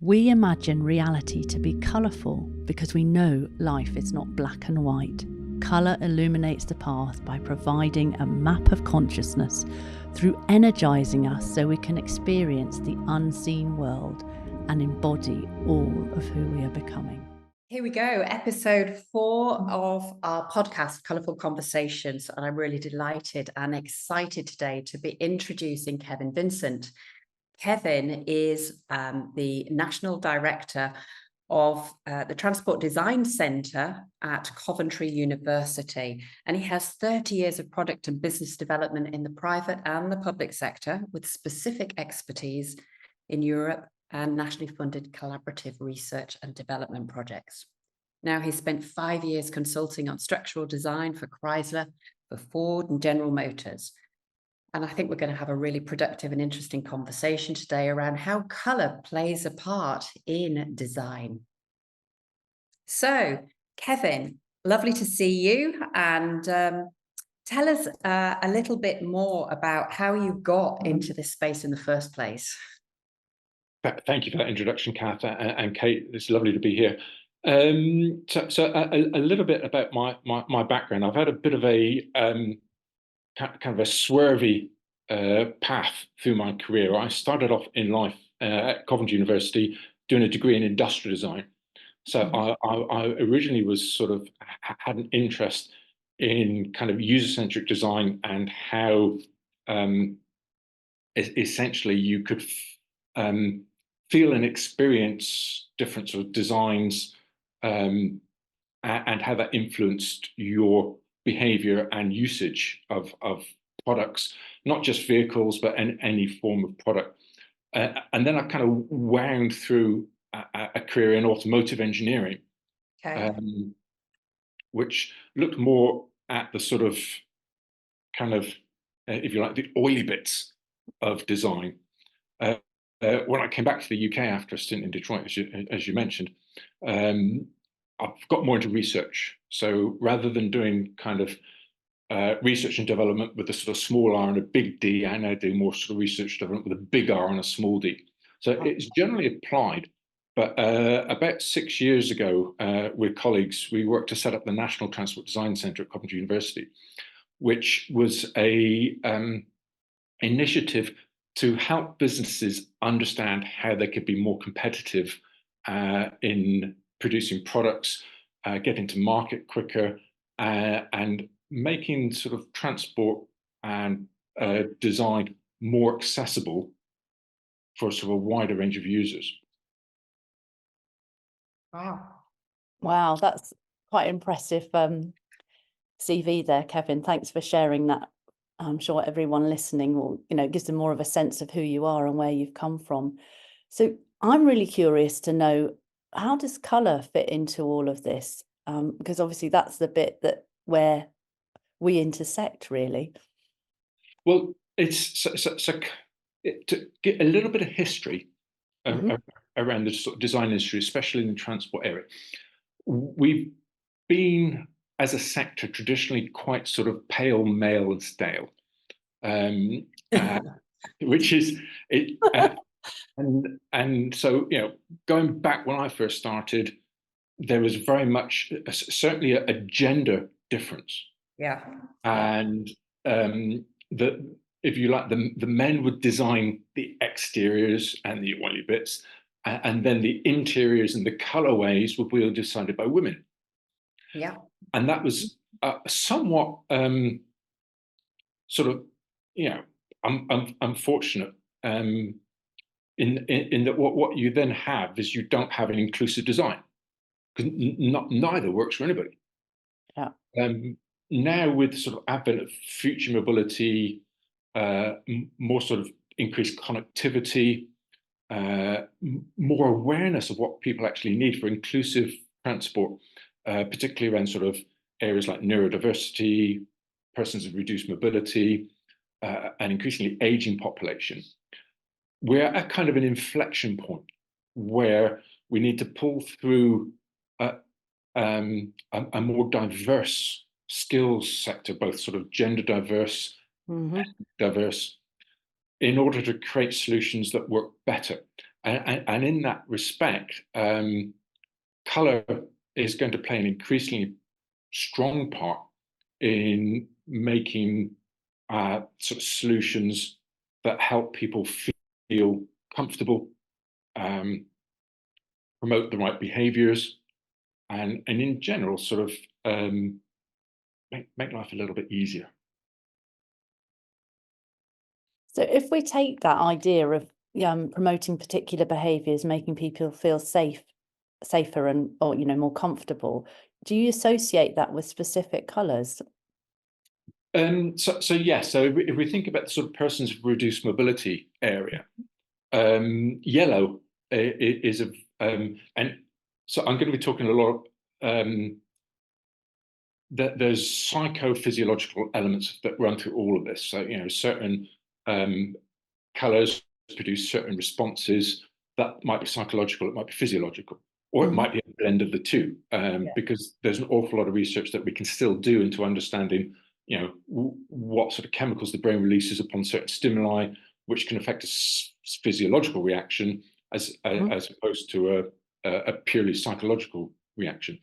We imagine reality to be colourful because we know life is not black and white. Colour illuminates the path by providing a map of consciousness through energising us so we can experience the unseen world and embody all of who we are becoming. Here we go, episode 4 of our podcast, Colourful Conversations. And I'm really delighted and excited today to be introducing Kevin Vincent. Kevin is the National Director of the Transport Design Centre at Coventry University. And he has 30 years of product and business development in the private and the public sector with specific expertise in Europe and nationally funded collaborative research and development projects. Now, he spent 5 years consulting on structural design for Chrysler, for Ford and General Motors. And I think we're going to have a really productive and interesting conversation today around how colour plays a part in design. So, Kevin, lovely to see you. And tell us a little bit more about how you got into this space in the first place. Thank you for that introduction, Kath and Kate. It's lovely to be here. So a little bit about my background. I've had a bit of a kind of a swervy path through my career. I started off in life at Coventry University doing a degree in industrial design. So I originally was sort of had an interest in kind of user-centric design and how essentially you could feel and experience different sort of designs and how that influenced your behavior and usage of products, not just vehicles, but any form of product. And then I kind of wound through a career in automotive engineering, which looked more at the sort of kind of, if you like, the oily bits of design. When I came back to the UK after a stint in Detroit, as you mentioned, I've got more into research. So rather than doing kind of research and development with a sort of small R and a big D, I now do more sort of research development with a big R and a small d. So it's generally applied. But about 6 years ago, with colleagues, we worked to set up the National Transport Design Centre at Coventry University, which was a initiative to help businesses understand how they could be more competitive in producing products, getting to market quicker, and making sort of transport and design more accessible for sort of a wider range of users. Wow, that's quite impressive CV there, Kevin. Thanks for sharing that. I'm sure everyone listening will, gives them more of a sense of who you are and where you've come from. So I'm really curious to know, how does colour fit into all of this? Because obviously that's the bit where we intersect, really. Well, it's to get a little bit of history around the sort of design industry, especially in the transport area. We've been, as a sector, traditionally quite sort of pale, male and stale, which is it. And so, going back when I first started, there was very much certainly a gender difference. Yeah. And if you like, the men would design the exteriors and the oily bits, and then the interiors and the colorways would be decided by women. Yeah. And that was somewhat sort of, unfortunate in that what you then have is you don't have an inclusive design, because neither works for anybody. Yeah. Now with sort of advent of future mobility, more sort of increased connectivity, more awareness of what people actually need for inclusive transport, particularly around sort of areas like neurodiversity, persons with reduced mobility, and increasingly aging population. We're at kind of an inflection point where we need to pull through a more diverse skills sector, both sort of gender diverse, diverse, in order to create solutions that work better. And in that respect, color is going to play an increasingly strong part in making sort of solutions that help people feel comfortable, promote the right behaviors, and in general sort of make life a little bit easier. So if we take that idea of promoting particular behaviours, making people feel safer and, or more comfortable, do you associate that with specific colours? So yes. So if we think about the sort of persons with reduced mobility area, yellow is a and so I'm going to be talking a lot. There's psychophysiological elements that run through all of this. So certain colors produce certain responses that might be psychological, it might be physiological, or it might be a blend of the two. Because there's an awful lot of research that we can still do into understanding what sort of chemicals the brain releases upon certain stimuli, which can affect a physiological reaction as opposed to a purely psychological reaction.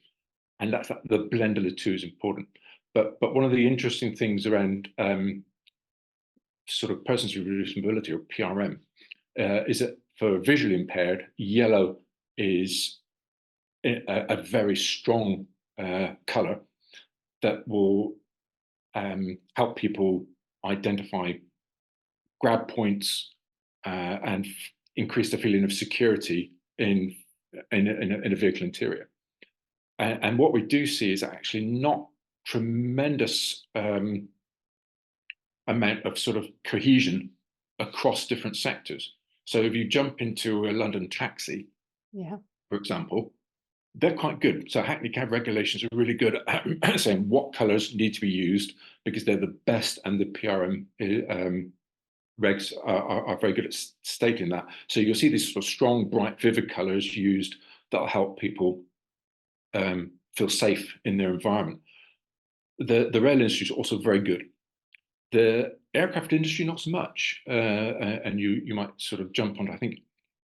And that's the blend of the two is important. But one of the interesting things around sort of persons with reduced mobility, or PRM, is that for visually impaired, yellow is a very strong color that will help people identify grab points and increase the feeling of security in a vehicle interior. And what we do see is actually not tremendous amount of sort of cohesion across different sectors. So if you jump into a London taxi, for example, they're quite good. So Hackney cab regulations are really good at saying what colours need to be used, because they're the best, and the PRM regs are very good at stating that. So you'll see these sort of strong, bright, vivid colours used that'll help people feel safe in their environment. The rail industry is also very good. The aircraft industry, not so much. And you might sort of jump on, I think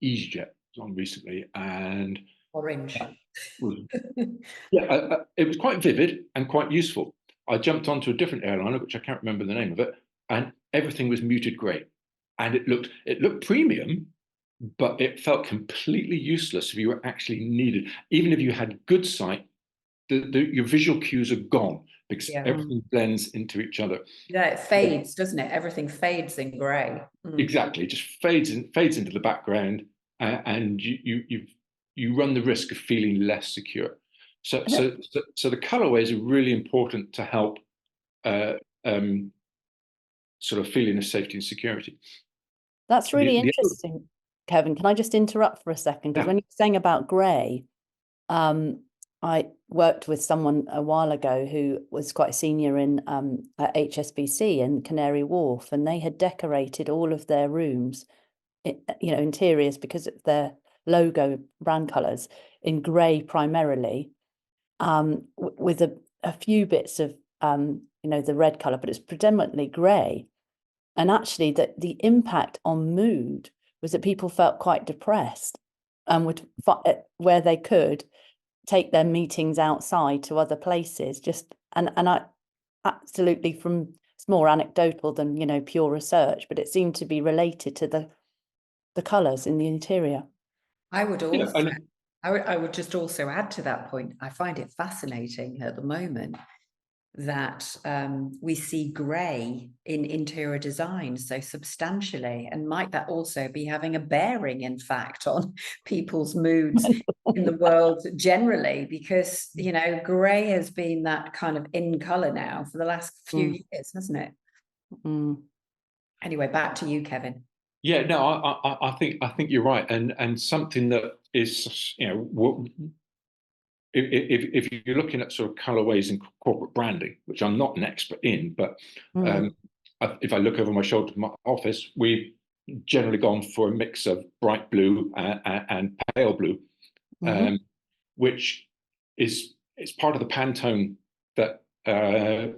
EasyJet was on recently, and Orange. It was quite vivid and quite useful. I jumped onto a different airliner, which I can't remember the name of it, and everything was muted grey, and it looked premium, but it felt completely useless if you were actually needed. Even if you had good sight, your visual cues are gone because everything blends into each other. Yeah, it fades, doesn't it? Everything fades in grey. Exactly, just fades into the background, and you run the risk of feeling less secure. So the colorways are really important to help sort of feeling of safety and security. That's really interesting, Kevin. Can I just interrupt for a second? Because when you're saying about grey, I worked with someone a while ago who was quite a senior in at HSBC in Canary Wharf, and they had decorated all of their rooms, interiors, because of their logo brand colours, in grey primarily, with a few bits of the red colour, but it's predominantly grey. And actually the impact on mood was that people felt quite depressed, and would, where they could, take their meetings outside to other places. And I absolutely, from, it's more anecdotal than pure research, but it seemed to be related to the colours in the interior. I would also I would just also add to that point, I find it fascinating at the moment that we see grey in interior design so substantially, and might that also be having a bearing, in fact, on people's moods in the world generally, because grey has been that kind of in colour now for the last few years, hasn't it? Anyway, back to you, Kevin. Yeah, no, I think you're right, and something that is, if you're looking at sort of colorways in corporate branding, which I'm not an expert in, but if I look over my shoulder to my office, we've generally gone for a mix of bright blue and pale blue, which is part of the Pantone that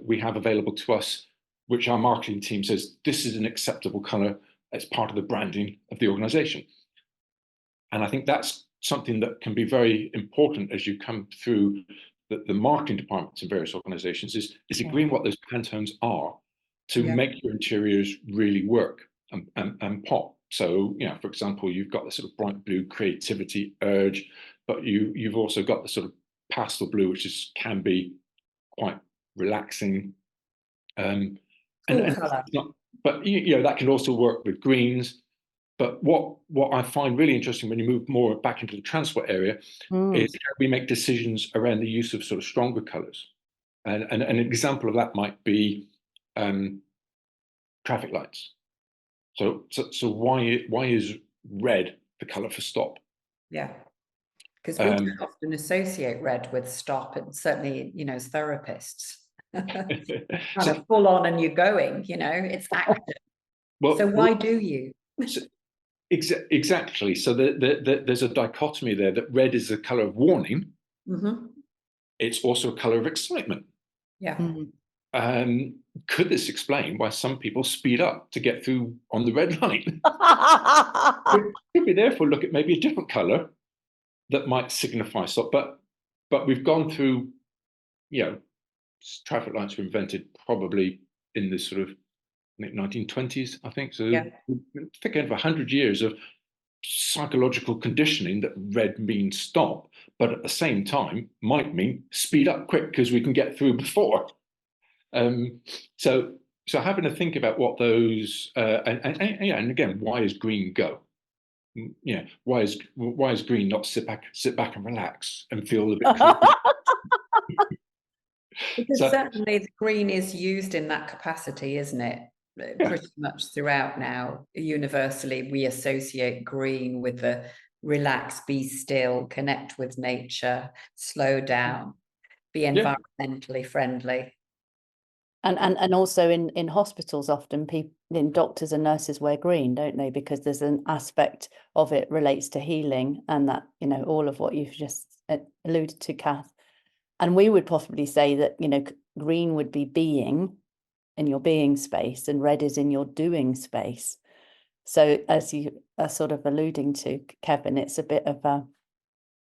we have available to us, which our marketing team says this is an acceptable color as part of the branding of the organization. And I think that's something that can be very important as you come through the marketing departments in various organizations, is agreeing what those Pantones are to make your interiors really work and pop. So, you know, for example, you've got the sort of bright blue creativity urge, but you've also got the sort of pastel blue, which can be quite relaxing. And Colour. But you know, that can also work with greens. But what I find really interesting when you move more back into the transport area is how we make decisions around the use of sort of stronger colours. And an example of that might be traffic lights. So why is red the colour for stop? Yeah, because we don't often associate red with stop, and certainly, you know, as therapists, kind of full on and you're going, you know, it's active. Well, so why do you? Exactly. So there's a dichotomy there, that red is a colour of warning. It's also a colour of excitement. Yeah. Could this explain why some people speed up to get through on the red light? Could we therefore look at maybe a different colour that might signify stop? But we've gone through, you know, traffic lights were invented probably in this sort of 1920s, I think. So think of 100 years of psychological conditioning that red means stop, but at the same time might mean speed up quick because we can get through before. So having to think about what those and again, why is green go? Yeah, why is green not sit back and relax and feel a bit cool? Because certainly the green is used in that capacity, isn't it? Pretty much throughout now. Universally, we associate green with the relax, be still, connect with nature, slow down, be environmentally friendly. And also in hospitals, often doctors and nurses wear green, don't they? Because there's an aspect of it relates to healing, and that, you know, all of what you've just alluded to, Kath. And we would possibly say that, you know, green would be being, in your being space, and red is in your doing space. So as you are sort of alluding to, Kevin, it's a bit of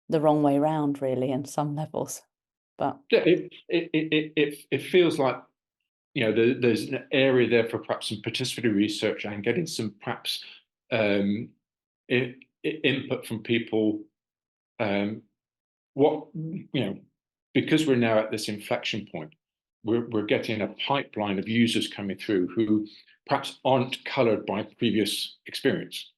the wrong way round, really, in some levels. But it feels like, you know, there's an area there for perhaps some participatory research and getting some perhaps input from people. What, you know, because we're now at this inflection point, we're getting a pipeline of users coming through who perhaps aren't coloured by previous experience.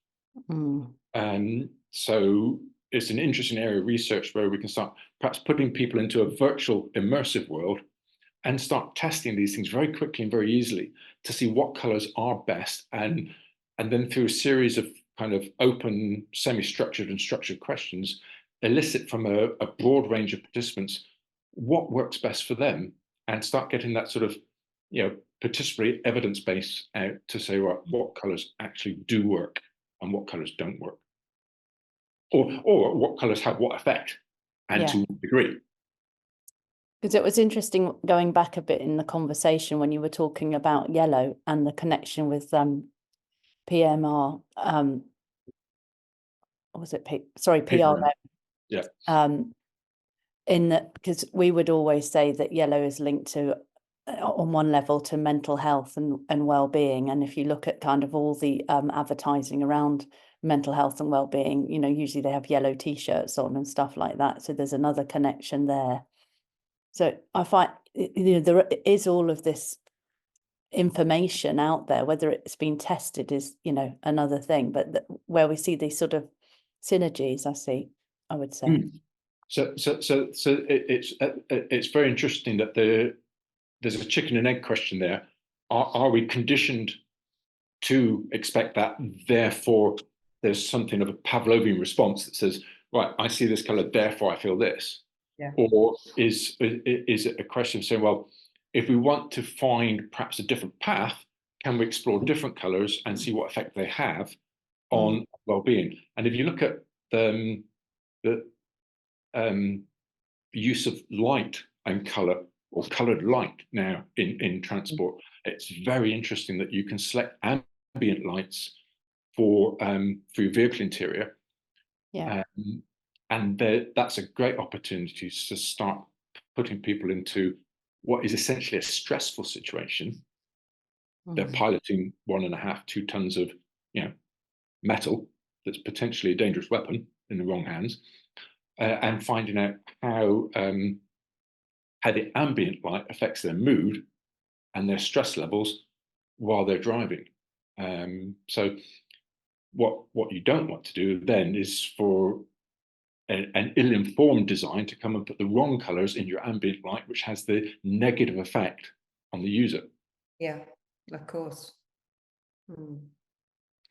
So it's an interesting area of research where we can start perhaps putting people into a virtual immersive world and start testing these things very quickly and very easily to see what colours are best, and then through a series of kind of open, semi-structured and structured questions, elicit from a broad range of participants what works best for them, and start getting that sort of, you know, participatory evidence base out to say, well, what colours actually do work and what colours don't work, or what colours have what effect and to what degree. Because it was interesting going back a bit in the conversation when you were talking about yellow and the connection with PMR. Was it PRO? Yeah. In that, because we would always say that yellow is linked to, on one level, to mental health and well-being. And if you look at kind of all the advertising around mental health and well-being, you know, usually they have yellow t-shirts on and stuff like that. So there's another connection there. So I find, you know, there is all of this information out there. Whether it's been tested is, you know, another thing. But where we see these sort of synergies, I would say. So it's very interesting that there's a chicken and egg question there. Are we conditioned to expect that? Therefore, there's something of a Pavlovian response that says, right, I see this color, therefore I feel this. Yeah. Or is it a question of saying, well, if we want to find perhaps a different path, can we explore different colors and see what effect they have on well-being? And if you look at the use of light and color, or colored light now in transport, it's very interesting that you can select ambient lights for your vehicle interior, Yeah. And that's a great opportunity to start putting people into what is essentially a stressful situation. They're piloting 1.5, 2 tons of, metal that's potentially a dangerous weapon in the wrong hands, and finding out how the ambient light affects their mood and their stress levels while they're driving. So what you don't want to do then is for an ill-informed design to come and put the wrong colors in your ambient light, which has the negative effect on the user. Yeah, of course.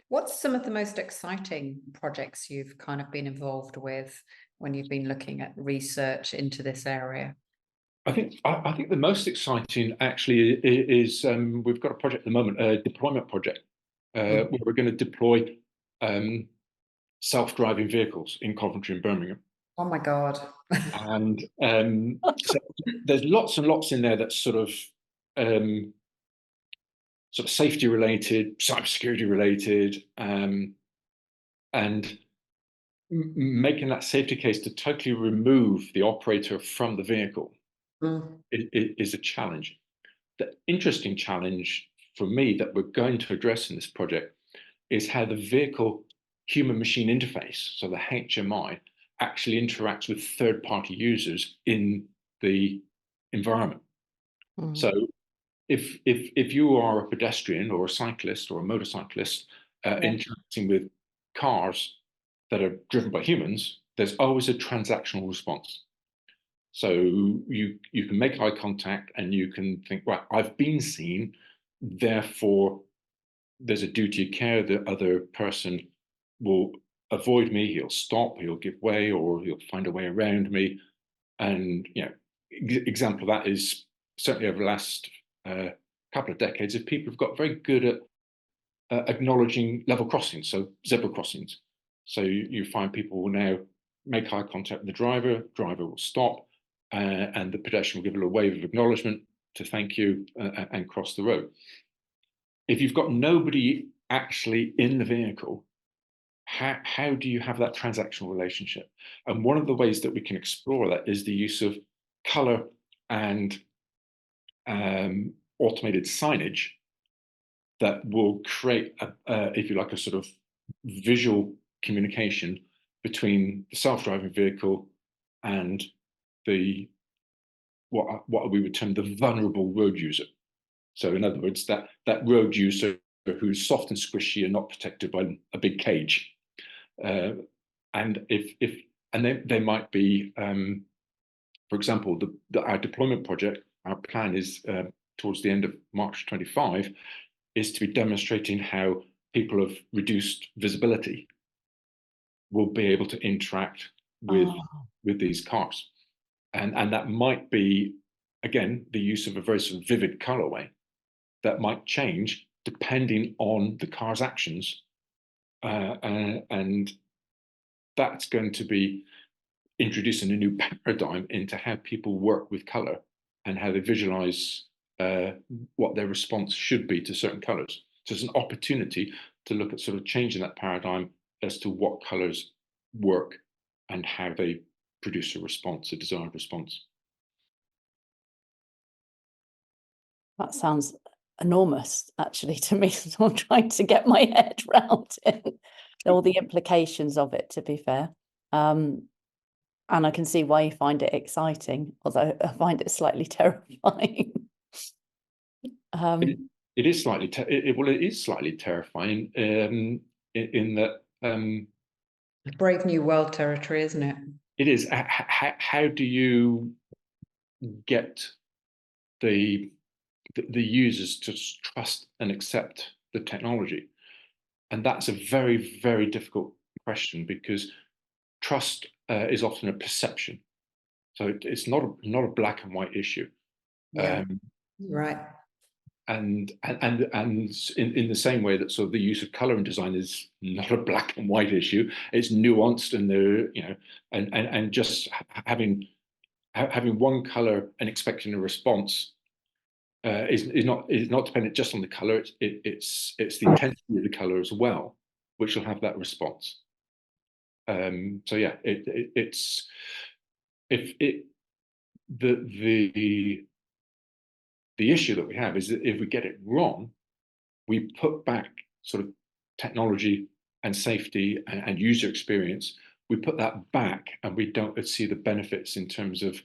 What's some of the most exciting projects you've kind of been involved with when you've been looking at research into this area? I think the most exciting actually is we've got a project at the moment, a deployment project, where we're going to deploy self-driving vehicles in Coventry and Birmingham. Oh my God. And so there's lots and lots in there that's sort of safety related, cybersecurity related, and making that safety case to totally remove the operator from the vehicle is a challenge. The interesting challenge for me that we're going to address in this project is how the vehicle human machine interface, so the HMI, actually interacts with third-party users in the environment. So if you are a pedestrian or a cyclist or a motorcyclist interacting with cars that are driven by humans, there's always a transactional response. So you can make eye contact and you can think, right, I've been seen, therefore there's a duty of care. The other person will avoid me, he'll stop, he'll give way, or he'll find a way around me. And example of that is certainly over the last couple of decades, if people have got very good at acknowledging level crossings, so zebra crossings. So you find people will now make eye contact with the driver will stop, and the pedestrian will give a little wave of acknowledgement to thank you and cross the road. If you've got nobody actually in the vehicle, how do you have that transactional relationship? And one of the ways that we can explore that is the use of color and automated signage that will create, if you like, a sort of visual communication between the self-driving vehicle and the what we would term the vulnerable road user. So in other words, that road user who's soft and squishy and not protected by a big cage. And they might be, for example, our deployment project, our plan is towards the end of March 25, is to be demonstrating how people of reduced visibility will be able to interact with these cars. And that might be, again, the use of a very sort of vivid colorway that might change depending on the car's actions. And that's going to be introducing a new paradigm into how people work with color and how they visualize what their response should be to certain colors. So it's an opportunity to look at sort of changing that paradigm as to what colors work and how they produce a response, a desired response. That sounds enormous, actually, to me. I'm trying to get my head around it, all the implications of it, to be fair. And I can see why you find it exciting, although I find it slightly terrifying. It is slightly, it is slightly terrifying in that. Brave new world territory, isn't it? It is. How do you get the users to trust and accept the technology? And that's a very, very difficult question, because trust is often a perception. So it's not a black and white issue. Yeah. Right. And in the same way that sort of the use of color in design is not a black and white issue, it's nuanced, and there, and just having one color and expecting a response is not dependent just on the color. It's the intensity of the color as well, which will have that response. So yeah, it's if it the issue that we have is that if we get it wrong, we put back sort of technology and safety and user experience. We put that back, and we don't see the benefits in terms of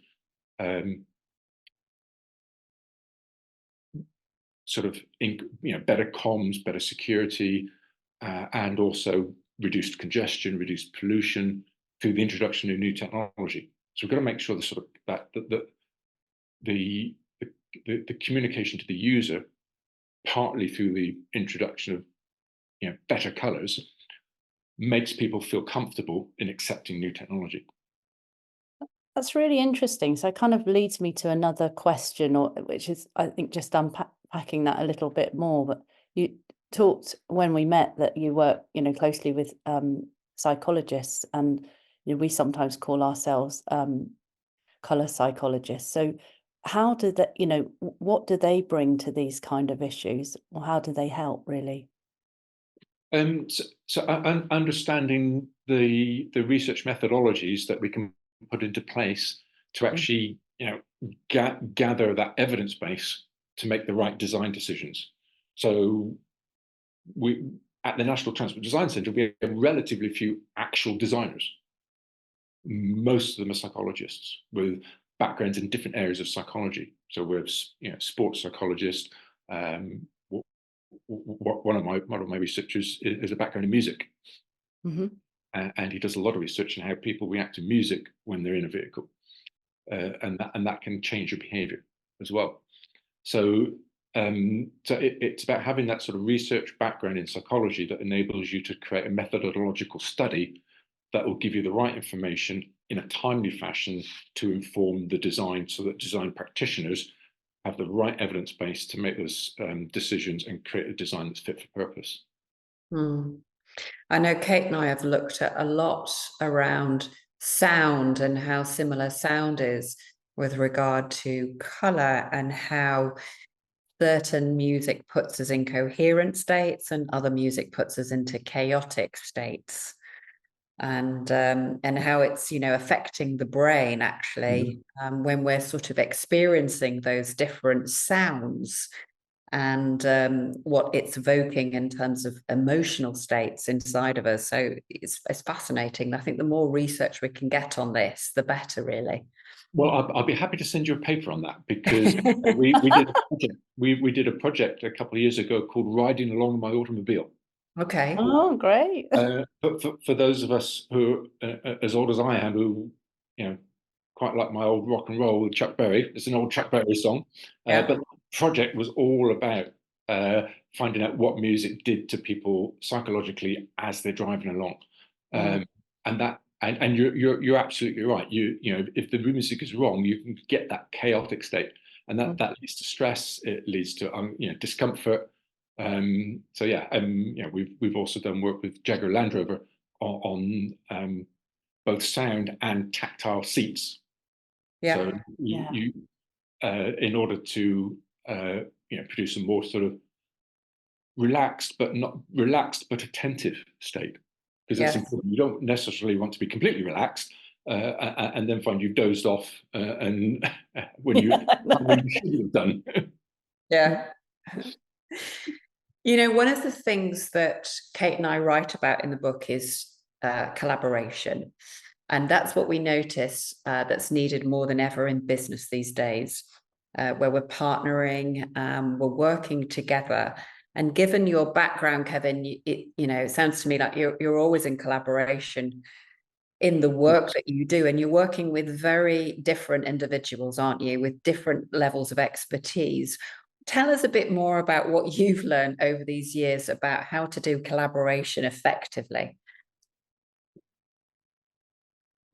sort of better comms, better security, and also reduced congestion, reduced pollution through the introduction of new technology. So we've got to make sure that the communication to the user, partly through the introduction of better colours, makes people feel comfortable in accepting new technology. That's really interesting. So it kind of leads me to another question, which is, I think, just unpacking that a little bit more. But you talked when we met that you work, closely with psychologists, and we sometimes call ourselves colour psychologists. So how do they, what do they bring to these kind of issues, or how do they help really? So understanding the research methodologies that we can put into place to actually gather that evidence base to make the right design decisions. So we at the National Transport Design Centre, we have relatively few actual designers. Most of them are psychologists with backgrounds in different areas of psychology. So we're sports psychologists. One of my researchers is a background in music. And he does a lot of research on how people react to music when they're in a vehicle, and that can change your behaviour as well. So it's about having that sort of research background in psychology that enables you to create a methodological study that will give you the right information in a timely fashion to inform the design, so that design practitioners have the right evidence base to make those decisions and create a design that's fit for purpose. I know Kate and I have looked at a lot around sound and how similar sound is with regard to colour, and how certain music puts us in coherent states and other music puts us into chaotic states, and how it's affecting the brain actually when we're sort of experiencing those different sounds, and what it's evoking in terms of emotional states inside of us. So it's fascinating. I think the more research we can get on this, the better, really. Well, I'll be happy to send you a paper on that, because we did a project a couple of years ago called "Riding Along My Automobile." Okay. Oh, great. But for those of us who are as old as I am, who quite like my old rock and roll with Chuck Berry. It's an old Chuck Berry song. But the project was all about finding out what music did to people psychologically as they're driving along. And you're absolutely right. If the music is wrong, you can get that chaotic state, and that leads to stress. It leads to discomfort. So yeah, we've also done work with Jaguar Land Rover on both sound and tactile seats. So you in order to produce a more sort of relaxed but attentive state, because it's important. You don't necessarily want to be completely relaxed and then find you've dozed off and when you should have done. One of the things that Kate and I write about in the book is collaboration. And that's what we notice that's needed more than ever in business these days, where we're partnering, we're working together. And given your background, Kevin, it sounds to me like you're always in collaboration in the work that you do, and you're working with very different individuals, aren't you, with different levels of expertise. Tell us a bit more about what you've learned over these years about how to do collaboration effectively.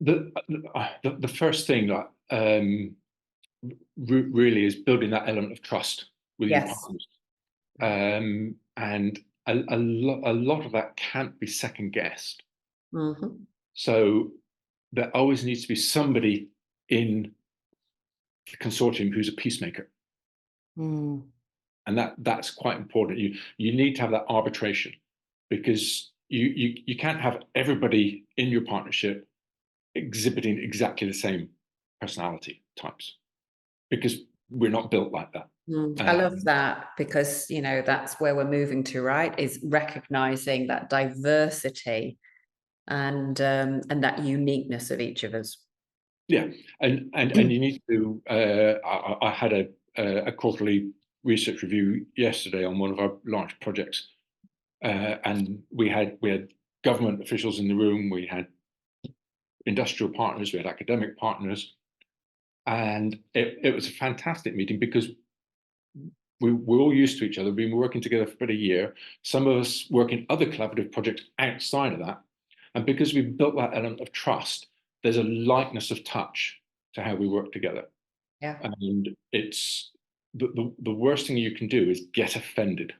The first thing that really is building that element of trust with your partners, and a lot of that can't be second guessed. So there always needs to be somebody in the consortium who's a peacemaker, and that's quite important. You need to have that arbitration, because you can't have everybody in your partnership exhibiting exactly the same personality types, because we're not built like that. I love that, because, you know, that's where we're moving to, right? Is recognizing that diversity and that uniqueness of each of us. Yeah, and you need to. I had a quarterly research review yesterday on one of our large projects, and we had government officials in the room, we had industrial partners, we had academic partners, and it was a fantastic meeting, because we're all used to each other. We've been working together for about a year. Some of us work in other collaborative projects outside of that, and because we've built that element of trust, there's a lightness of touch to how we work together. Yeah. And it's the worst thing you can do is get offended.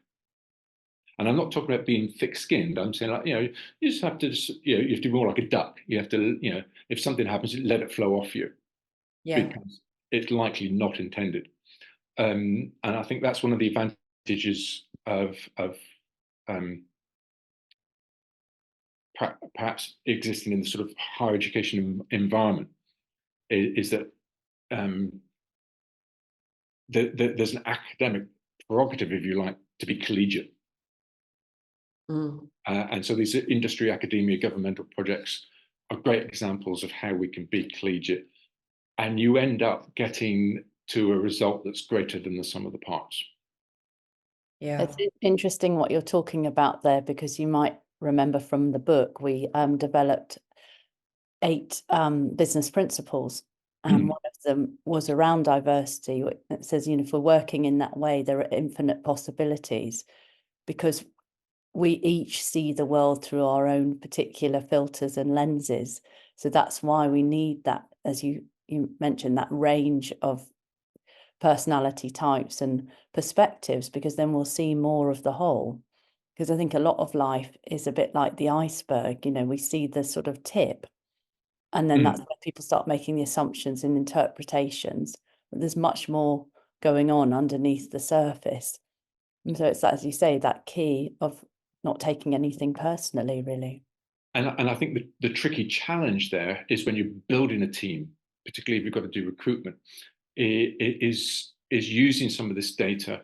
And I'm not talking about being thick-skinned. I'm saying, like, you just have to, you have to be more like a duck. You have to, if something happens, let it flow off you, because it's likely not intended. And I think that's one of the advantages of perhaps existing in the sort of higher education environment, is that there's an academic prerogative, if you like, to be collegiate. And so these industry, academia, governmental projects are great examples of how we can be collegiate, and you end up getting to a result that's greater than the sum of the parts. Yeah. It's interesting what you're talking about there, because you might remember from the book, we developed 8 business principles, and one of them was around diversity. It says, if we're working in that way, there are infinite possibilities, because we each see the world through our own particular filters and lenses. So that's why we need that, as you mentioned, that range of personality types and perspectives, because then we'll see more of the whole. Because I think a lot of life is a bit like the iceberg, we see the sort of tip, and then that's where people start making the assumptions and interpretations, but there's much more going on underneath the surface. And so it's, as you say, that key of not taking anything personally, really. And I think the tricky challenge there is when you're building a team, particularly if you've got to do recruitment, is using some of this data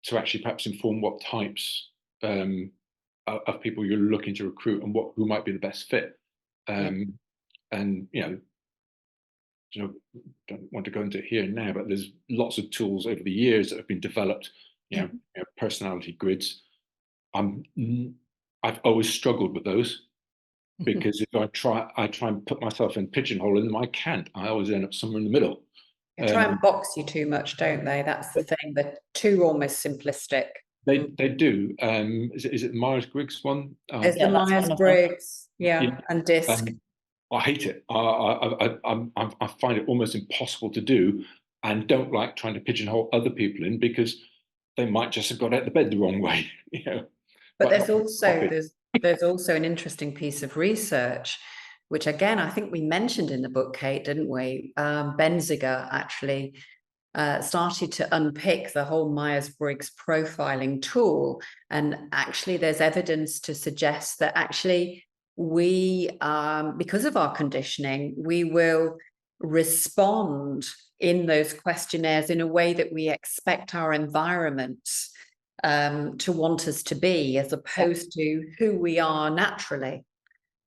to actually perhaps inform what types of people you're looking to recruit, and who might be the best fit. And don't want to go into it here and now, but there's lots of tools over the years that have been developed. Personality grids. I've always struggled with those, because if I try and put myself in pigeonholing them, I can't. I always end up somewhere in the middle. They try and box you too much, don't they? That's the thing. They're too almost simplistic. They do. Is it Myers-Briggs one? There's the Myers-Briggs, and DISC. I hate it. I find it almost impossible to do, and don't like trying to pigeonhole other people in, because they might just have got out of bed the wrong way. But there's also an interesting piece of research, which again I think we mentioned in the book, Kate, didn't we? Benziger actually started to unpick the whole Myers-Briggs profiling tool, and actually there's evidence to suggest that actually we, because of our conditioning, we will respond in those questionnaires in a way that we expect our environments to want us to be, as opposed to who we are naturally.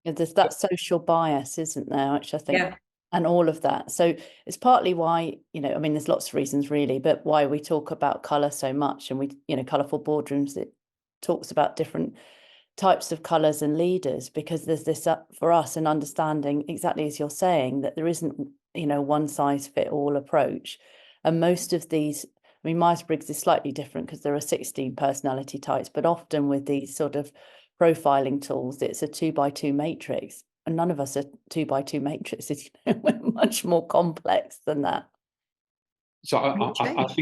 There's that social bias, isn't there, which I think, and all of that. So it's partly why, there's lots of reasons really, but why we talk about colour so much, and we, Colourful Boardrooms, it talks about different types of colours and leaders, because there's this for us an understanding, exactly as you're saying, that there isn't, one size fit all approach. And most of these, Myers-Briggs is slightly different because there are 16 personality types, but often with these sort of profiling tools, it's a 2x2 matrix, and none of us are 2x2 matrices. We're much more complex than that. So I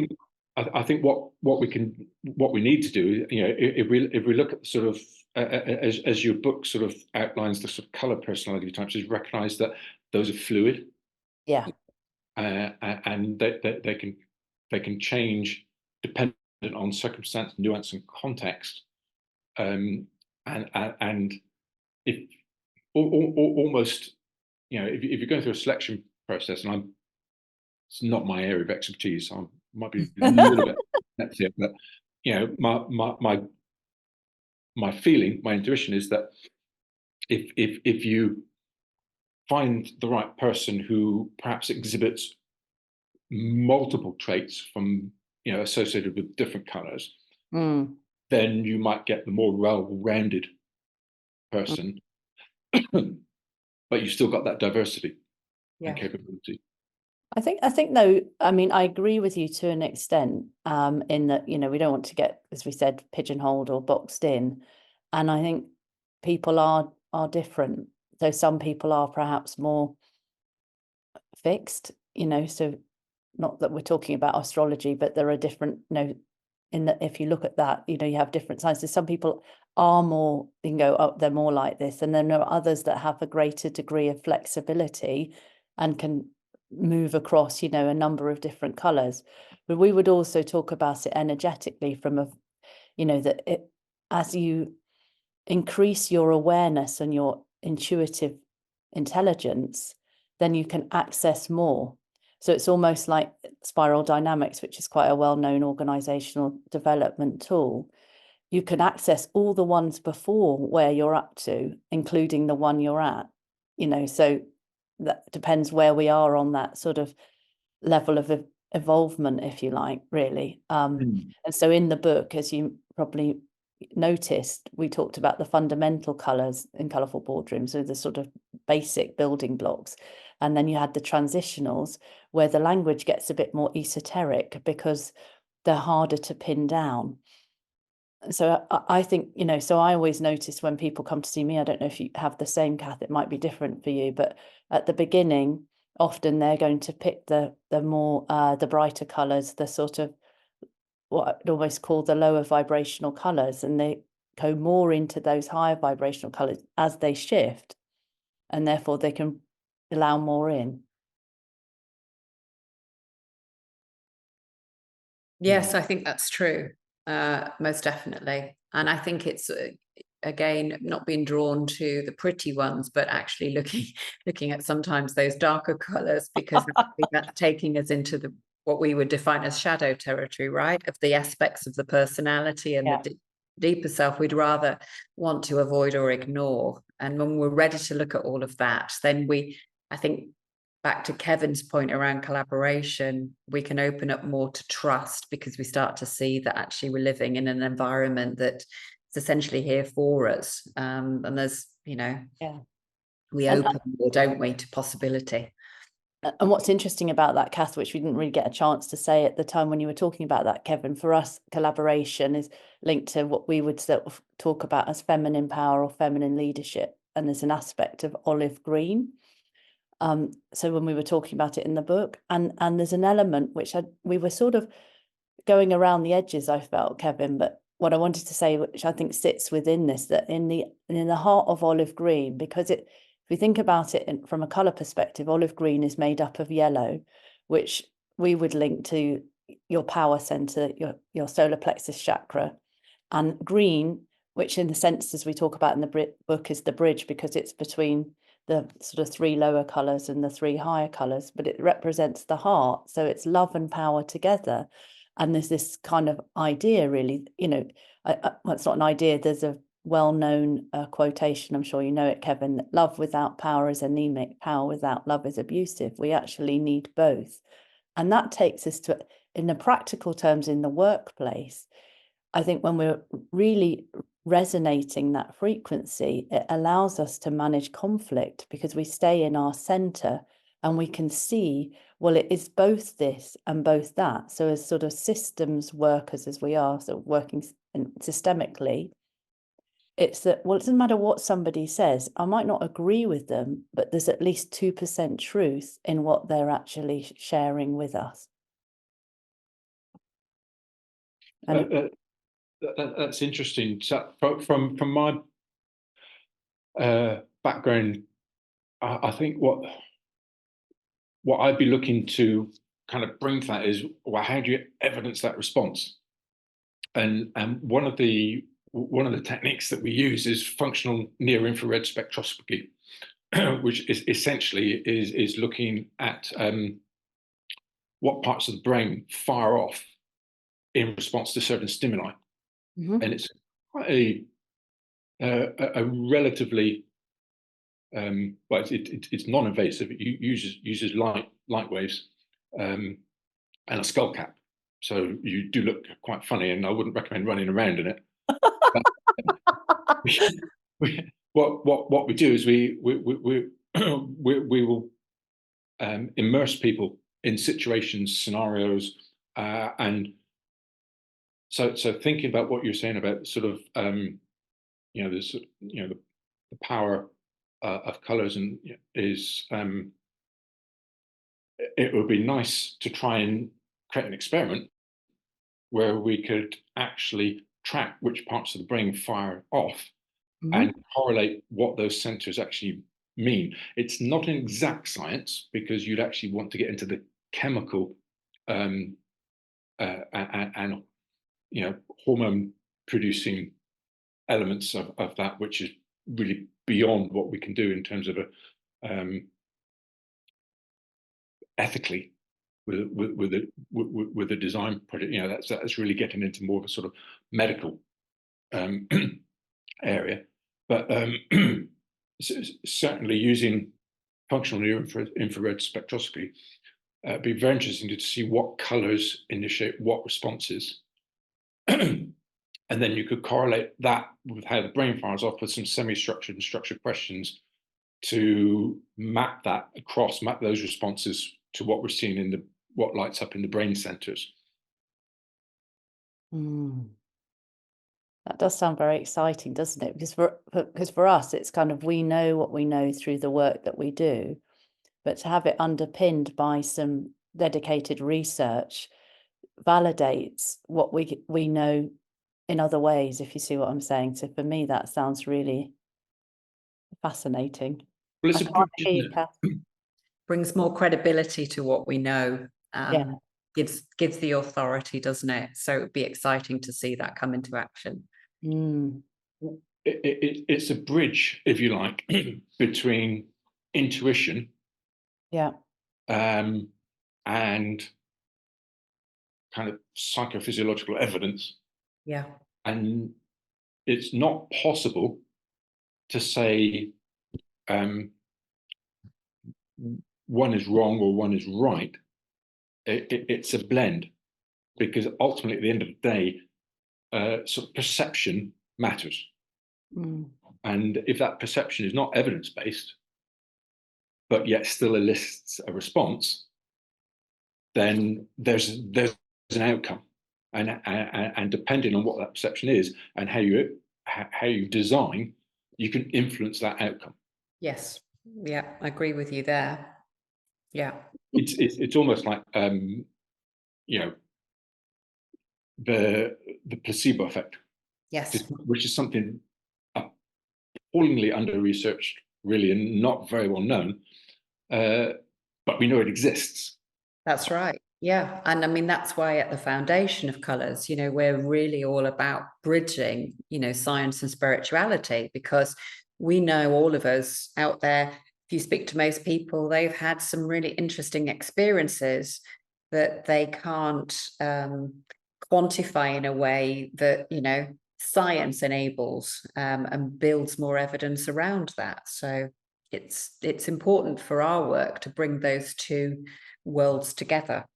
think what we need to do, if we look at sort of as your book sort of outlines the sort of color personality types, is recognize that those are fluid. Yeah. And they can change dependent on circumstance, nuance, and context. And if almost, if you're going through a selection process, and it's not my area of expertise, so I might be a little bit next here, but my feeling, my intuition is that if you find the right person who perhaps exhibits multiple traits from associated with different colors, then you might get the more well-rounded person, but you still got that diversity and capability. I think though, I mean, I agree with you to an extent, in that, we don't want to get, as we said, pigeonholed or boxed in. And I think people are different. So some people are perhaps more fixed, so not that we're talking about astrology, but there are different, in that if you look at that, you have different signs. So some people are more, you can go, oh, they're more like this. And then there are others that have a greater degree of flexibility and can move across, a number of different colors. But we would also talk about it energetically from that as you increase your awareness and your intuitive intelligence, then you can access more. So it's almost like spiral dynamics, which is quite a well-known organizational development tool. You can access all the ones before where you're up to, including the one you're at, so that depends where we are on that sort of level of evolvement, if you like, really. And so in the book, as you probably noticed, we talked about the fundamental colors in Colourful Boardrooms, so the sort of basic building blocks. And then you had the transitionals, where the language gets a bit more esoteric because they're harder to pin down. So I think, so I always notice when people come to see me, I don't know if you have the same, Kath, it might be different for you, but at the beginning, often they're going to pick the more, the brighter colors, the sort of what I'd almost call the lower vibrational colors, and they go more into those higher vibrational colors as they shift, and therefore they can allow more in. Yes, I think that's true. Most definitely. And I think it's again not being drawn to the pretty ones, but actually looking at sometimes those darker colors, because that's taking us into what we would define as shadow territory, right? Of the aspects of the personality and the deeper self we'd rather want to avoid or ignore. And when we're ready to look at all of that, then I think, back to Kevin's point around collaboration, we can open up more to trust, because we start to see that actually we're living in an environment that's essentially here for us. And there's, we open more, don't we, to possibility. And what's interesting about that, Kath, which we didn't really get a chance to say at the time when you were talking about that, Kevin, for us, collaboration is linked to what we would sort of talk about as feminine power or feminine leadership. And there's an aspect of olive green. So when we were talking about it in the book, and there's an element which we were sort of going around the edges, I felt, Kevin, but what I wanted to say, which I think sits within this, that in the heart of olive green, because if we think about it from a color perspective, olive green is made up of yellow, which we would link to your power center, your solar plexus chakra, and green, which in the sense, as we talk about in the book, is the bridge, because it's between the sort of 3 lower colors and the 3 higher colors, but it represents the heart. So it's love and power together. And there's this kind of idea, really, well, it's not an idea. There's a well-known quotation, I'm sure you know it, Kevin, that love without power is anemic, power without love is abusive. We actually need both. And that takes us to, in the practical terms, in the workplace, I think when we're really resonating that frequency, it allows us to manage conflict, because we stay in our center and we can see, well, it is both this and both that. So as sort of systems workers, as we are, so working systemically, it's that, well, it doesn't matter what somebody says. I might not agree with them, but there's at least 2% truth in what they're actually sharing with us. That's interesting. So from my background, I think what I'd be looking to kind of bring to that is, well, how do you evidence that response? And one of the one of the techniques that we use is functional near-infrared spectroscopy, which is essentially is looking at what parts of the brain fire off in response to certain stimuli. Mhm. And it's quite a relatively well, it's non-invasive. It uses light waves and a skull cap, so you do look quite funny, and I wouldn't recommend running around in it. What we do is we will immerse people in situations, scenarios, and so thinking about what you're saying about sort of this the power of colors and is it would be nice to try and create an experiment where we could actually track which parts of the brain fire off Mhm. and correlate what those centers actually mean. It's not an exact science because you'd actually want to get into the chemical and hormone producing elements of that, which is really beyond what we can do in terms of ethically with a design project. That's really getting into more of a sort of medical area, but certainly using functional near-infrared spectroscopy, it'd be very interesting to see what colors initiate what responses. And then you could correlate that with how the brain fires off with some semi-structured and structured questions to map those responses to what we're seeing in what lights up in the brain centers. Mm. That does sound very exciting, doesn't it? Because for us, it's kind of, we know what we know through the work that we do, but to have it underpinned by some dedicated research validates what we know in other ways, if you see what I'm saying. So for me, that sounds really fascinating. Well, I it's a can't bridge, hear isn't you, it? Kath. Brings more credibility to what we know. Yeah. Gives the authority, doesn't it? So it would be exciting to see that come into action. Mm. It's a bridge, if you like, between intuition Yeah. and kind of psychophysiological evidence. Yeah. And it's not possible to say one is wrong or one is right. It's a blend, because ultimately at the end of the day, sort of perception matters. Mm. And if that perception is not evidence-based, but yet still elicits a response, then there's an outcome. And depending on what that perception is and how you design, you can influence that outcome. Yes. Yeah, I agree with you there. Yeah. It's almost like the placebo effect, Yes. which is something appallingly under-researched, really, and not very well known, but we know it exists. That's right. Yeah. And I mean, that's why at the foundation of Colours, we're really all about bridging, science and spirituality, because we know, all of us out there, if you speak to most people, they've had some really interesting experiences that they can't quantify in a way that, science enables and builds more evidence around that. So it's important for our work to bring those two worlds together.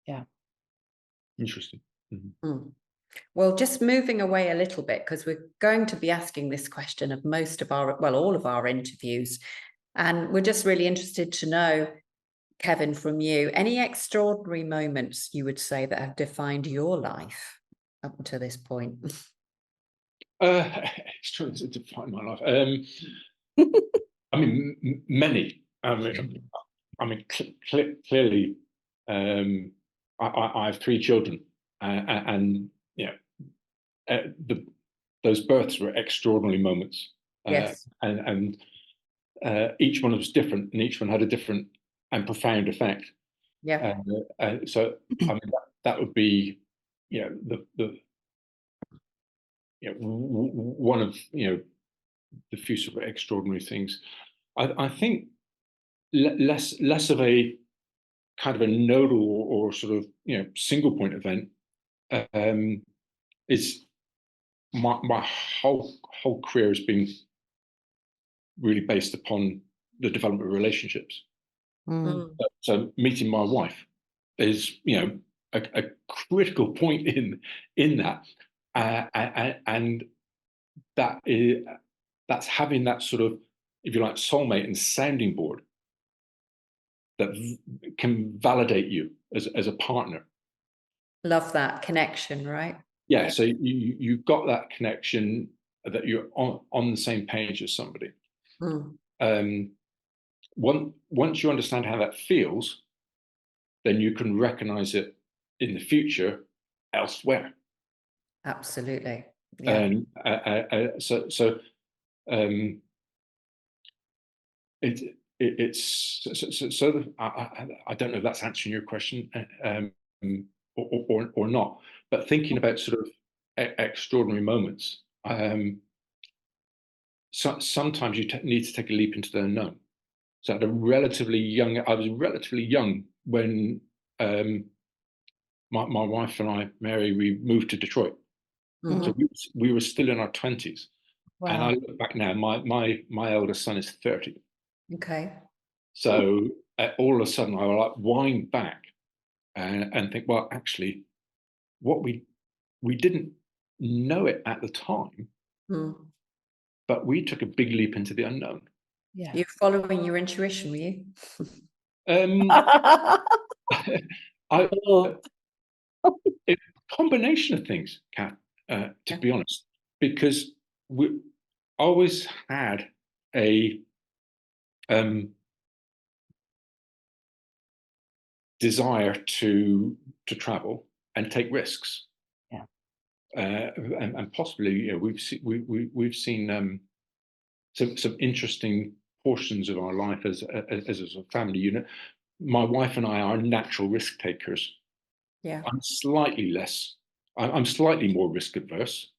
Yeah. Interesting. Mm-hmm. Mm. Well, just moving away a little bit, because we're going to be asking this question of all of our interviews. And we're just really interested to know, Kevin, from you, any extraordinary moments you would say that have defined your life up until this point? It's trying to define my life. I mean, many. Clearly, I have 3 children, and those births were extraordinary moments. Yes. And each one was different, and each one had a different and profound effect. Yeah. So I mean, that would be, the one of the few sort of extraordinary things. I think less of a kind of a nodal or sort of single point event is my whole career has been really based upon the development of relationships. Mm. So meeting my wife is a critical point in that, and that's having that sort of, if you like, soulmate and sounding board that can validate you as a partner. Love that connection, right? Yeah, so you've got that connection, that you're on the same page as somebody. Once you understand how that feels, then you can recognize it in the future elsewhere. Absolutely. Yeah. And it's so I don't know if that's answering your question or not, but thinking about sort of extraordinary moments, sometimes you need to take a leap into the unknown. So I was relatively young when my wife and I, Mary, we moved to Detroit. So we were still in our 20s. Wow. And I look back now, my eldest son is 30. Okay. So all of a sudden I will like wind back and think, well, actually, what we didn't know it at the time, but we took a big leap into the unknown. Yeah. You're following your intuition, were you? A combination of things, Kat, to be honest, because we always had a desire to travel and take risks. Yeah. And possibly, we've seen some interesting portions of our life as a family unit. My wife and I are natural risk takers. Yeah. I'm slightly less. I'm slightly more risk adverse.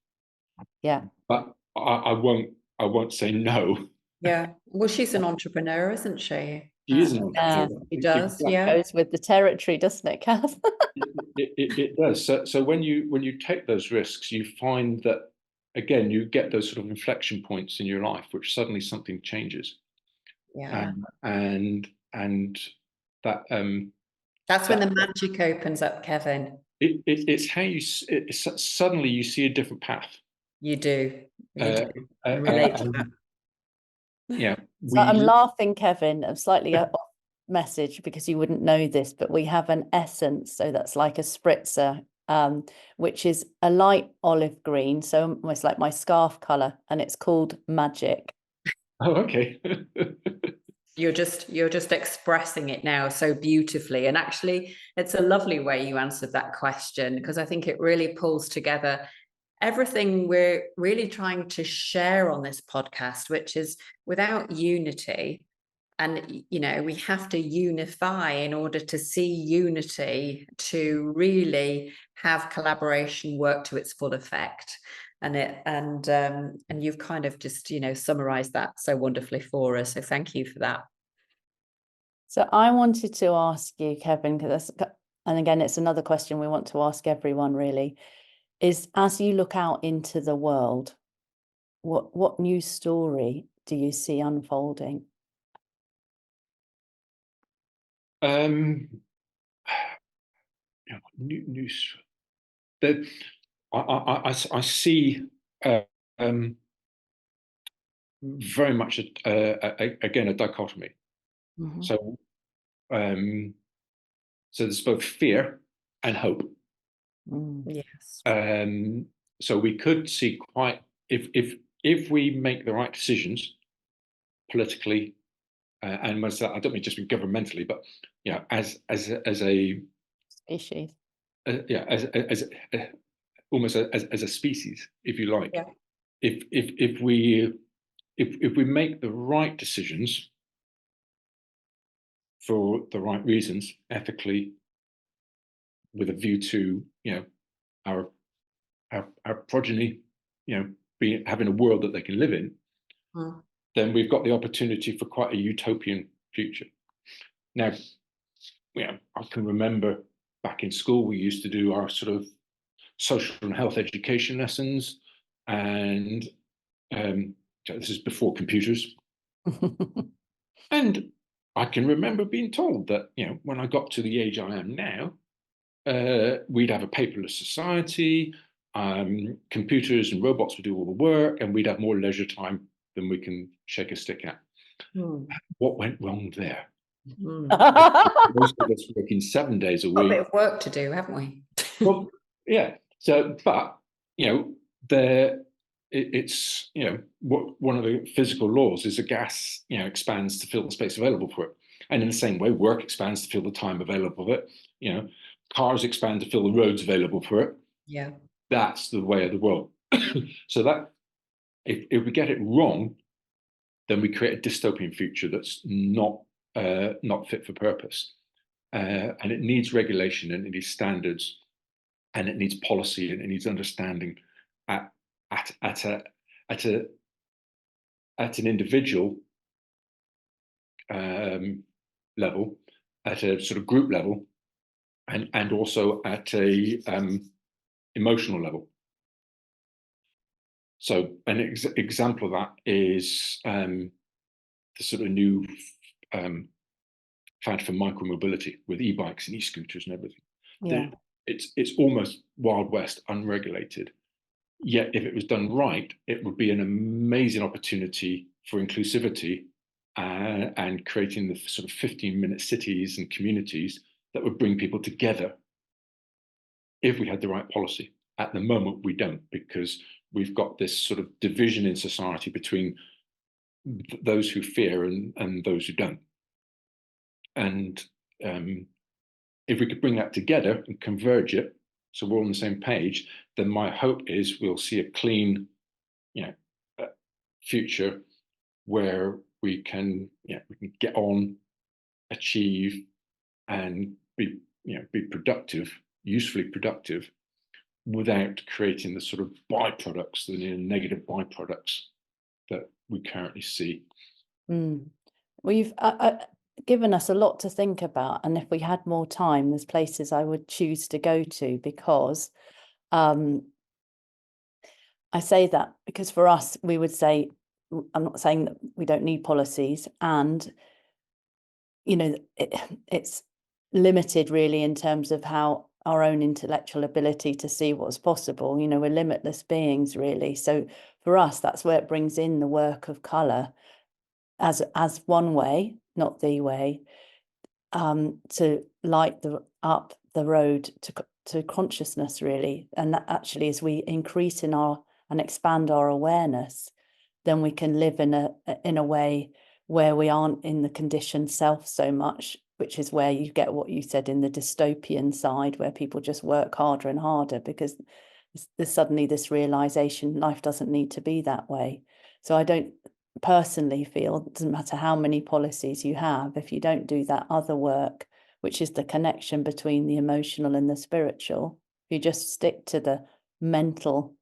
Yeah. But I won't say no. Yeah. Well, she's an entrepreneur, isn't she? She is an entrepreneur. She does. Exactly. Yeah. Goes with the territory, doesn't it, Kath? It does. So when you take those risks, you find that again you get those sort of inflection points in your life, which suddenly something changes. Yeah. And that That's when the magic opens up, Kevin. it's how suddenly you see a different path. You do. You do. I relate to that. Yeah. So I'm laughing, Kevin, of slightly off message because you wouldn't know this, but we have an essence. So that's like a spritzer, which is a light olive green. So almost like my scarf color, and it's called Magic. Oh, okay. You're just expressing it now so beautifully. And actually, it's a lovely way you answered that question, because I think it really pulls together everything we're really trying to share on this podcast, which is without unity, and we have to unify in order to see unity, to really have collaboration work to its full effect. And you've kind of just summarized that so wonderfully for us, so thank you for that. So I wanted to ask you, Kevin, and again it's another question we want to ask everyone really, is as you look out into the world, what new story do you see unfolding? News that I see very much again a dichotomy. So there's both fear and hope. Yes. So we could see quite, if we make the right decisions politically, and I don't mean just governmentally, but as a Species. As almost as a species, if you like. Yeah. If we make the right decisions for the right reasons, ethically, with a view to our progeny having a world that they can live in, Mm. then we've got the opportunity for quite a utopian future. Now, I can remember back in school, we used to do our sort of social and health education lessons, and this is before computers. And I can remember being told that, when I got to the age I am now, we'd have a paperless society, computers and robots would do all the work, and we'd have more leisure time than we can shake a stick at. Mm. What went wrong there? Mm. Most of us working 7 days a Got a week. bit of work to do, haven't we? Well, yeah. So, but it's one of the physical laws is a gas expands to fill the space available for it, and in the same way, work expands to fill the time available for it. Cars expand to fill the roads available for it. Yeah. That's the way of the world. So that if we get it wrong, then we create a dystopian future that's not fit for purpose, and it needs regulation, and it needs standards, and it needs policy, and it needs understanding at an individual level, at a sort of group level, and also at a emotional level. So an example of that is the sort of new fad for micromobility with e-bikes and e-scooters and everything. Yeah. It's almost Wild West, unregulated. Yet if it was done right, it would be an amazing opportunity for inclusivity and creating the sort of 15-minute cities and communities that would bring people together if we had the right policy. At the moment, we don't, because we've got this sort of division in society between those who fear and those who don't. And if we could bring that together and converge it, so we're on the same page, then my hope is we'll see a clean, future where we can get on, achieve, and be productive, usefully productive, without creating the sort of byproducts, the negative byproducts that we currently see. Mm. Well, you've given us a lot to think about, and if we had more time, there's places I would choose to go to, because I say that because for us, we would say, I'm not saying that we don't need policies, and it's limited really in terms of how our own intellectual ability to see what's possible. We're limitless beings, really. So for us, that's where it brings in the work of colour as one way, not the way, to light up the road to consciousness, really. And that actually, as we increase and expand our awareness, then we can live in a way where we aren't in the conditioned self so much, which is where you get what you said in the dystopian side, where people just work harder and harder because there's suddenly this realization life doesn't need to be that way. So I don't personally feel it doesn't matter how many policies you have, if you don't do that other work, which is the connection between the emotional and the spiritual, if you just stick to the mental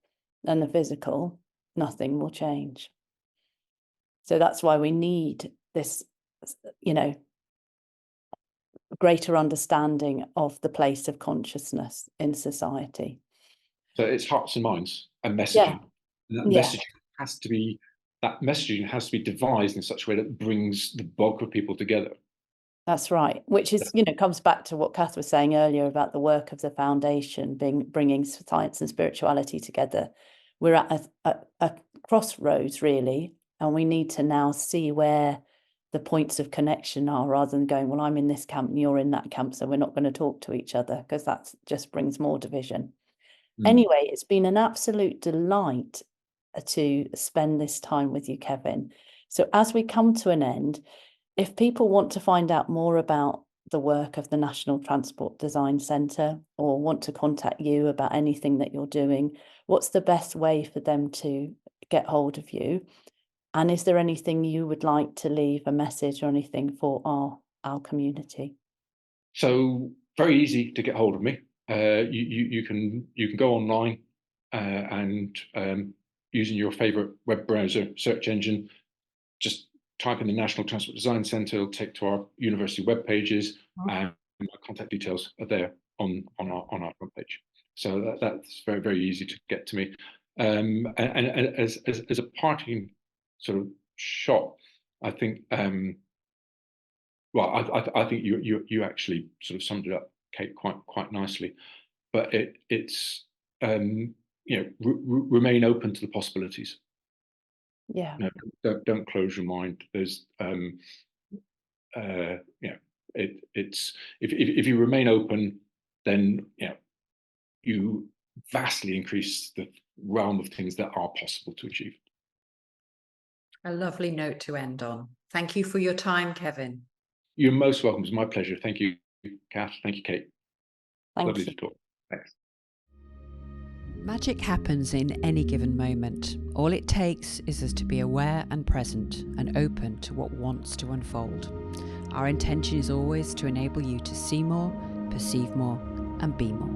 and the physical, nothing will change. So that's why we need this, greater understanding of the place of consciousness in society. So it's hearts and minds and messaging. Yeah. And that messaging has to be devised in such a way that brings the bulk of people together. That's right, which is, comes back to what Kath was saying earlier about the work of the foundation bringing science and spirituality together. We're at a crossroads, really, and we need to now see where the points of connection are, rather than going, well, I'm in this camp and you're in that camp, so we're not going to talk to each other, because that just brings more division. Anyway, it's been an absolute delight to spend this time with you, Kevin. So as we come to an end, if people want to find out more about the work of the National Transport Design Centre, or want to contact you about anything that you're doing, what's the best way for them to get hold of you? And is there anything you would like to leave a message or anything for our community? So very easy to get hold of me. You can go online and using your favorite web browser search engine, just type in the National Transport Design Centre, it'll take to our university web pages, and my contact details are there on our front page. So that's very, very easy to get to me. And as a parting sort of shot, I think well, I think you actually sort of summed it up, Kate, quite nicely. But it's remain open to the possibilities. Yeah. Don't close your mind. There's it's if you remain open, then you vastly increase the realm of things that are possible to achieve. A lovely note to end on. Thank you for your time, Kevin. You're most welcome. It's my pleasure. Thank you, Kath. Thank you, Kate. Lovely to talk. Thanks. Magic happens in any given moment. All it takes is us to be aware and present and open to what wants to unfold. Our intention is always to enable you to see more, perceive more, and be more.